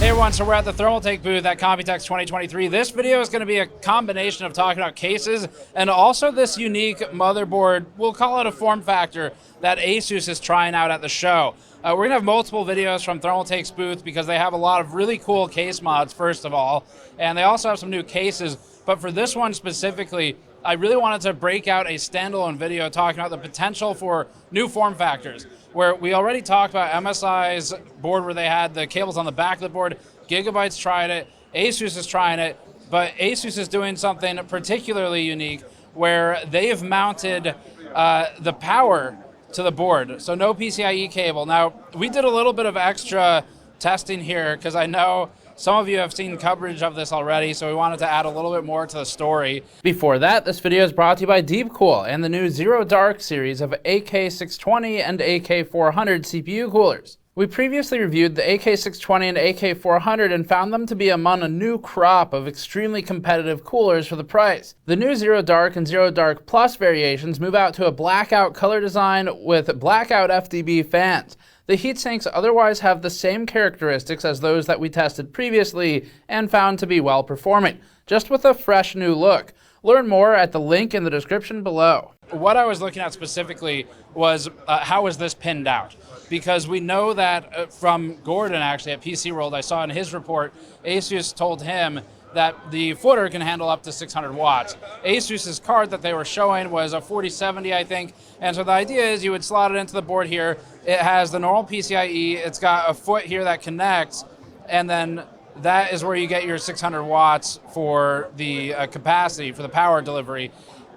Hey everyone, so we're at the Thermaltake booth at Computex 2023. This video is going to be a combination of talking about cases and also this unique motherboard, we'll call it a form factor, that ASUS is trying out at the show. We're going to have multiple videos from Thermaltake's booth because they have a lot of really cool case mods, first of all, and they also have some new cases. But for this one specifically, I really wanted to break out a standalone video talking about the potential for new form factors, where we already talked about MSI's board where they had the cables on the back of the board. Gigabyte's tried it, ASUS is trying it, but ASUS is doing something particularly unique where they've mounted the power to the board, so no PCIe cable. Now, we did a little bit of extra testing here because I know some of you have seen coverage of this already, so we wanted to add a little bit more to the story. Before that, this video is brought to you by Deepcool and the new Zero Dark series of AK620 and AK400 CPU coolers. We previously reviewed the AK620 and AK400 and found them to be among a new crop of extremely competitive coolers for the price. The new Zero Dark and Zero Dark Plus variations move out to a blackout color design with blackout FDB fans. The heatsinks otherwise have the same characteristics as those that we tested previously and found to be well performing, just with a fresh new look. Learn more at the link in the description below. What I was looking at specifically was how is this pinned out? Because we know that from Gordon actually at PC World, I saw in his report, ASUS told him that the footer can handle up to 600 watts. ASUS's card that they were showing was a 4070, I think, and so the idea is you would slot it into the board here. It has the normal PCIe, it's got a foot here that connects, and then that is where you get your 600 watts for the capacity, for the power delivery.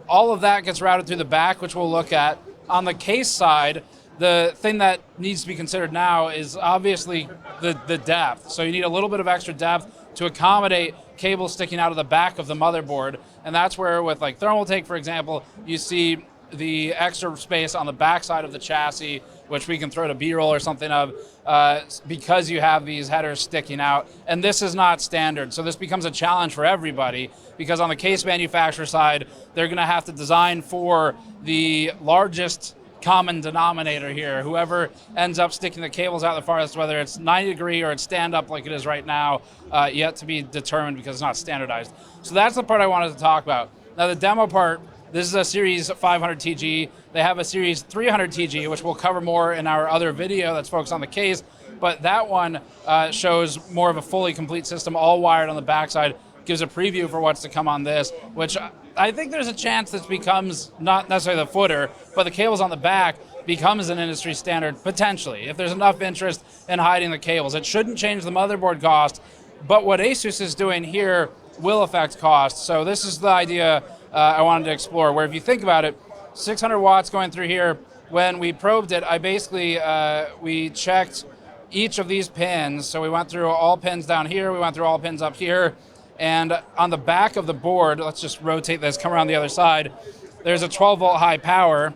All of that gets routed through the back, which we'll look at. On the case side, the thing that needs to be considered now is obviously the depth. So you need a little bit of extra depth to accommodate cables sticking out of the back of the motherboard. And that's where with like Thermaltake, for example, you see the extra space on the back side of the chassis, which we can throw to B-roll or something of, because you have these headers sticking out. And this is not standard. So this becomes a challenge for everybody because on the case manufacturer side, they're gonna have to design for the largest common denominator here. Whoever ends up sticking the cables out the farthest, whether it's 90 degree or it's stand up like it is right now, yet to be determined because it's not standardized. So that's the part I wanted to talk about. Now the demo part, this is a Series 500 TG. They have a Series 300 TG, which we'll cover more in our other video that's focused on the case, but that one shows more of a fully complete system, all wired on the backside, gives a preview for what's to come on this, which I think there's a chance this becomes not necessarily the footer, but the cables on the back becomes an industry standard, potentially, if there's enough interest in hiding the cables. It shouldn't change the motherboard cost, but what ASUS is doing here will affect cost. So this is the idea I wanted to explore, where if you think about it, 600 watts going through here, when we probed it, I basically, we checked each of these pins. So we went through all pins down here, we went through all pins up here, and on the back of the board, let's just rotate this, come around the other side, there's a 12 volt high power,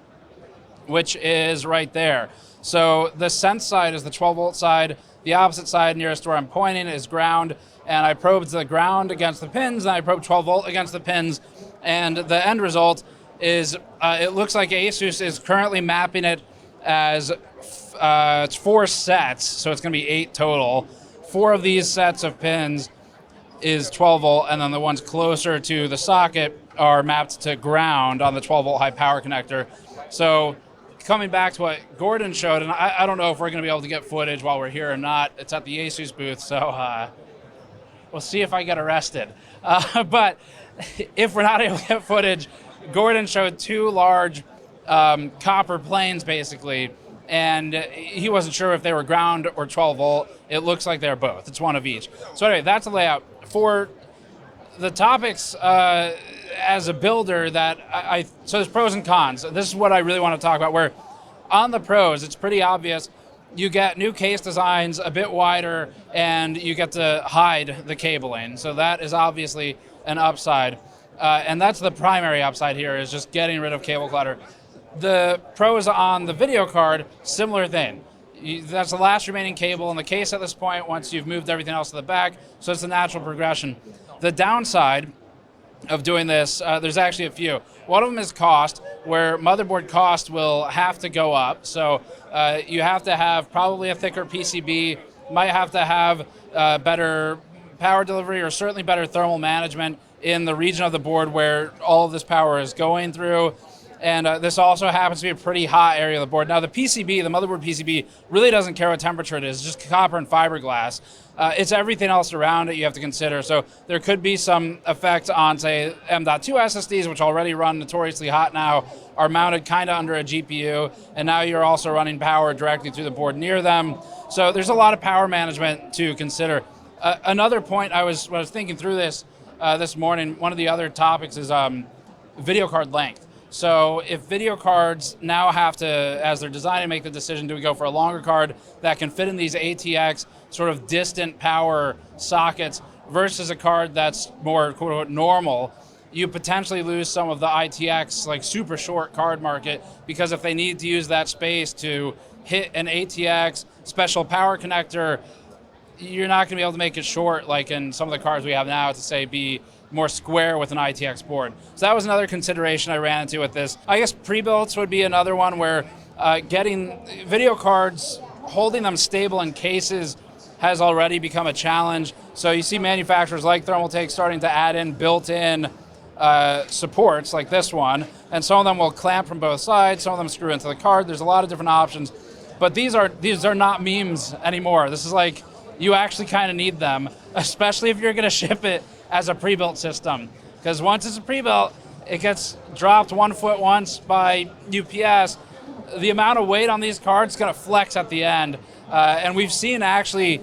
which is right there. So the sense side is the 12 volt side, the opposite side nearest where I'm pointing is ground, and I probed the ground against the pins, and I probed 12 volt against the pins, and the end result is, it looks like ASUS is currently mapping it as it's 4 sets, so it's gonna be 8 total. 4 of these sets of pins is 12 volt, and then the ones closer to the socket are mapped to ground on the 12 volt high power connector. So coming back to what Gordon showed, and I don't know if we're gonna be able to get footage while we're here or not. It's at the ASUS booth, so we'll see if I get arrested. But if we're not able to get footage, Gordon showed 2 large copper planes basically, and he wasn't sure if they were ground or 12 volt. It looks like they're both. It's one of each. So anyway, that's the layout. For the topics as a builder that so there's pros and cons. This is what I really want to talk about, where on the pros, it's pretty obvious. You get new case designs, a bit wider, and you get to hide the cabling. So that is obviously an upside. And that's the primary upside here, is just getting rid of cable clutter. The pros on the video card, similar thing. That's the last remaining cable in the case at this point once you've moved everything else to the back, so it's a natural progression. The downside of doing this, there's actually a few. One of them is cost, where motherboard cost will have to go up. So you have to have probably a thicker PCB might have to have better power delivery or certainly better thermal management in the region of the board where all of this power is going through. And this also happens to be a pretty hot area of the board. Now the PCB, the motherboard PCB, really doesn't care what temperature it is, it's just copper and fiberglass. It's everything else around it you have to consider. So there could be some effect on, say, M.2 SSDs, which already run notoriously hot now, are mounted kind of under a GPU, and now you're also running power directly through the board near them. So there's a lot of power management to consider. Another point when I was thinking through this this morning, one of the other topics is video card length. So if video cards now have to, as they're designing, make the decision, do we go for a longer card that can fit in these ATX sort of distant power sockets versus a card that's more quote unquote normal, you potentially lose some of the ITX, like super short card market, because if they need to use that space to hit an ATX special power connector, you're not going to be able to make it short like in some of the cards we have now to say be more square with an ITX board. So that was another consideration I ran into with this. I guess pre-builts would be another one where getting video cards, holding them stable in cases has already become a challenge. So you see manufacturers like Thermaltake starting to add in built-in supports like this one, and some of them will clamp from both sides, some of them screw into the card. There's a lot of different options, but these are not memes anymore. This is like, you actually kind of need them, especially if you're going to ship it as a pre-built system. Because once it's a pre-built, it gets dropped 1 foot once by UPS. The amount of weight on these cards is going to flex at the end. And we've seen actually,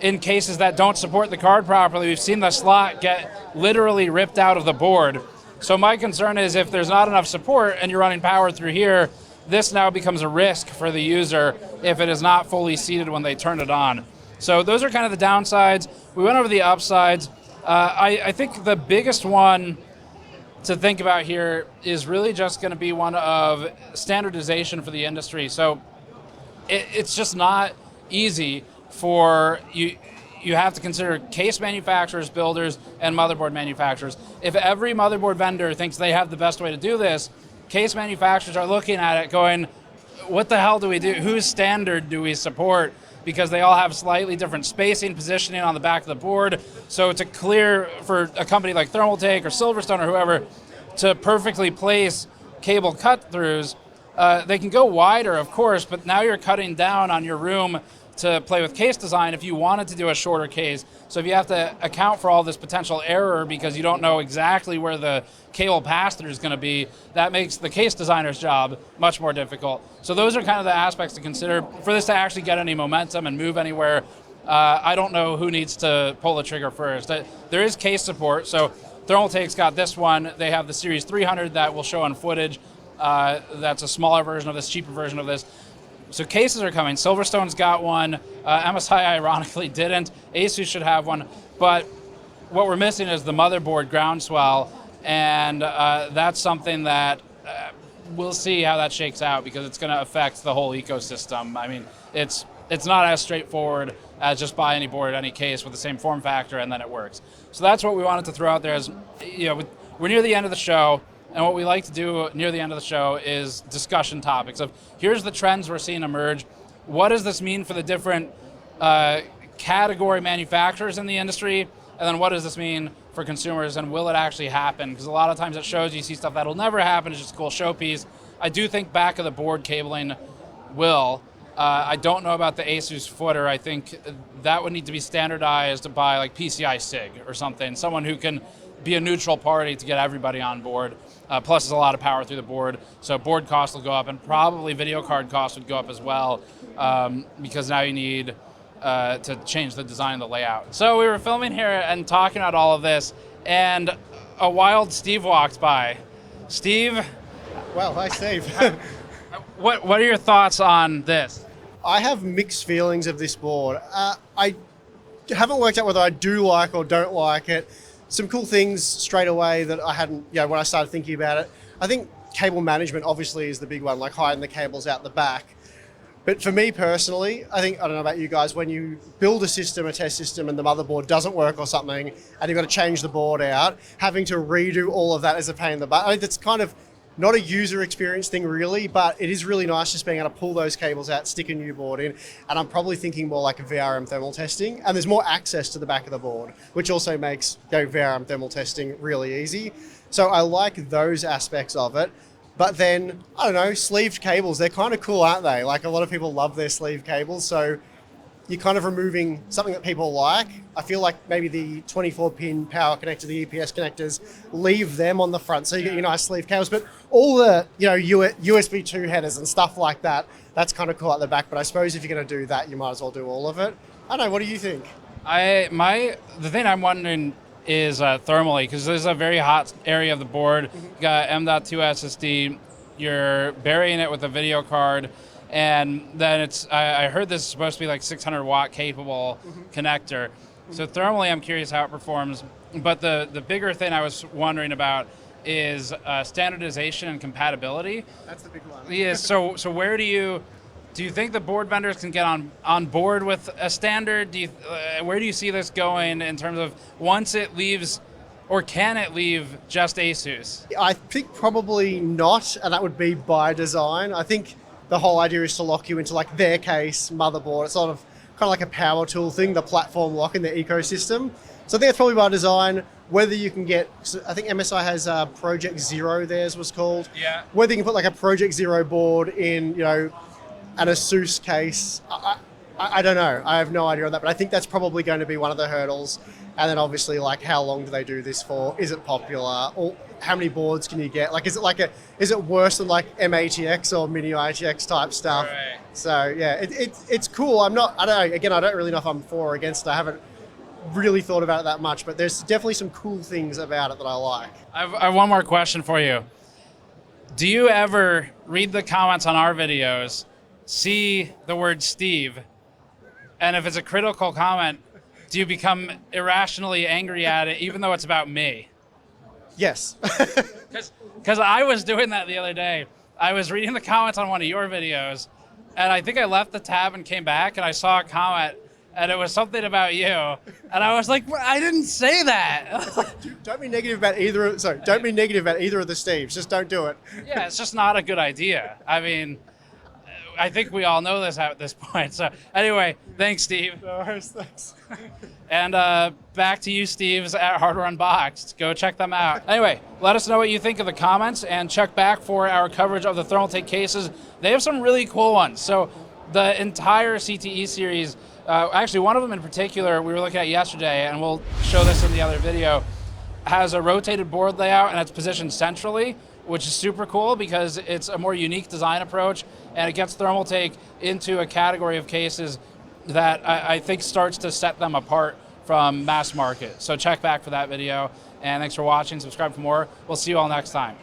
in cases that don't support the card properly, we've seen the slot get literally ripped out of the board. So my concern is if there's not enough support and you're running power through here, this now becomes a risk for the user if it is not fully seated when they turn it on. So those are kind of the downsides. We went over the upsides. I think the biggest one to think about here is really just going to be one of standardization for the industry. So it's just not easy for you. You have to consider case manufacturers, builders, and motherboard manufacturers. If every motherboard vendor thinks they have the best way to do this, case manufacturers are looking at it going, what the hell do we do? Whose standard do we support? Because they all have slightly different spacing, positioning on the back of the board. So it's clear for a company like Thermaltake or Silverstone or whoever to perfectly place cable cut-throughs. They can go wider, of course, but now you're cutting down on your room to play with case design if you wanted to do a shorter case. So if you have to account for all this potential error because you don't know exactly where the cable pass-through is going to be, that makes the case designer's job much more difficult. So those are kind of the aspects to consider. For this to actually get any momentum and move anywhere, I don't know who needs to pull the trigger first. There is case support. So Thermaltake's got this one. They have the Series 300 that will show on footage. That's a smaller version of this, cheaper version of this. So cases are coming. Silverstone's got one. MSI ironically didn't. ASUS should have one. But what we're missing is the motherboard groundswell, and that's something that we'll see how that shakes out because it's going to affect the whole ecosystem. I mean, it's not as straightforward as just buy any board, any case with the same form factor, and then it works. So that's what we wanted to throw out there. As we're near the end of the show. And what we like to do near the end of the show is discussion topics of here's the trends we're seeing emerge. What does this mean for the different category manufacturers in the industry? And then what does this mean for consumers? And will it actually happen? Because a lot of times at shows you see stuff that'll never happen. It's just a cool showpiece. I do think back of the board cabling will. I don't know about the ASUS footer. I think that would need to be standardized by like PCI SIG or something. Someone who can be a neutral party to get everybody on board. Plus there's a lot of power through the board, so board costs will go up, and probably video card costs would go up as well, because now you need to change the design and the layout. So we were filming here and talking about all of this, and a wild Steve walked by. Steve? Well, hi Steve. What are your thoughts on this? I have mixed feelings of this board. I haven't worked out whether I do like or don't like it. Some cool things straight away that I hadn't, when I started thinking about it. I think cable management obviously is the big one, like hiding the cables out the back. But for me personally, I don't know about you guys, when you build a system, a test system, and the motherboard doesn't work or something, and you've got to change the board out, having to redo all of that is a pain in the butt. I think that's kind of Not a user experience thing really, but it is really nice just being able to pull those cables out, stick a new board in, and I'm probably thinking more like a VRM thermal testing, and there's more access to the back of the board, which also makes VRM thermal testing really easy. So I like those aspects of it. But then, I don't know, sleeved cables, they're kind of cool, aren't they? Like a lot of people love their sleeved cables, so you're kind of removing something that people like. I feel like maybe the 24-pin power connector, the EPS connectors, leave them on the front, so you get your nice sleeve cables. But all the USB 2 headers and stuff like that, that's kind of cool at the back. But I suppose if you're going to do that, you might as well do all of it. I don't know, what do you think? The thing I'm wondering is thermally, because this is a very hot area of the board. You got M.2 SSD, you're burying it with a video card, and then I heard this is supposed to be like 600 watt capable connector. So thermally, I'm curious how it performs. But the bigger thing I was wondering about is standardization and compatibility. That's the big one. Yeah. So where do you think the board vendors can get on board with a standard? Where do you see this going in terms of once it leaves, or can it leave just ASUS? I think probably not, and that would be by design. I think the whole idea is to lock you into like their case motherboard. It's sort of kind of like a power tool thing, the platform lock in the ecosystem. So I think it's probably by design. Whether you can get, so I think MSI has Project Zero, theirs was called. Yeah. Whether you can put like a Project Zero board in, an ASUS case, I don't know. I have no idea on that, but I think that's probably going to be one of the hurdles. And then obviously, like, how long do they do this for? Is it popular? Or how many boards can you get? Like, is it worse than like M-ATX or Mini ITX type stuff? Right. So yeah, it's cool. I don't know. Again, I don't really know if I'm for or against it. I haven't really thought about it that much, but there's definitely some cool things about it that I like. I have one more question for you. Do you ever read the comments on our videos, see the word Steve, and if it's a critical comment, do you become irrationally angry at it, even though it's about me? Yes. Because I was doing that the other day. I was reading the comments on one of your videos, and I think I left the tab and came back, and I saw a comment, and it was something about you, and I was like, I didn't say that. Don't be negative about either. Don't be negative about either of the Steves. Just don't do it. Yeah, it's just not a good idea. I mean, I think we all know this at this point. So anyway, thanks, Steve. No worries, thanks. And back to you, Steve's at Hardware Unboxed. Go check them out. Anyway, let us know what you think in the comments, and check back for our coverage of the Thermaltake cases. They have some really cool ones. So the entire CTE series, actually one of them in particular we were looking at yesterday, and we'll show this in the other video, has a rotated board layout, and it's positioned centrally, which is super cool because it's a more unique design approach, and it gets Thermaltake into a category of cases that I think starts to set them apart from mass market. So check back for that video, and thanks for watching. Subscribe for more. We'll see you all next time.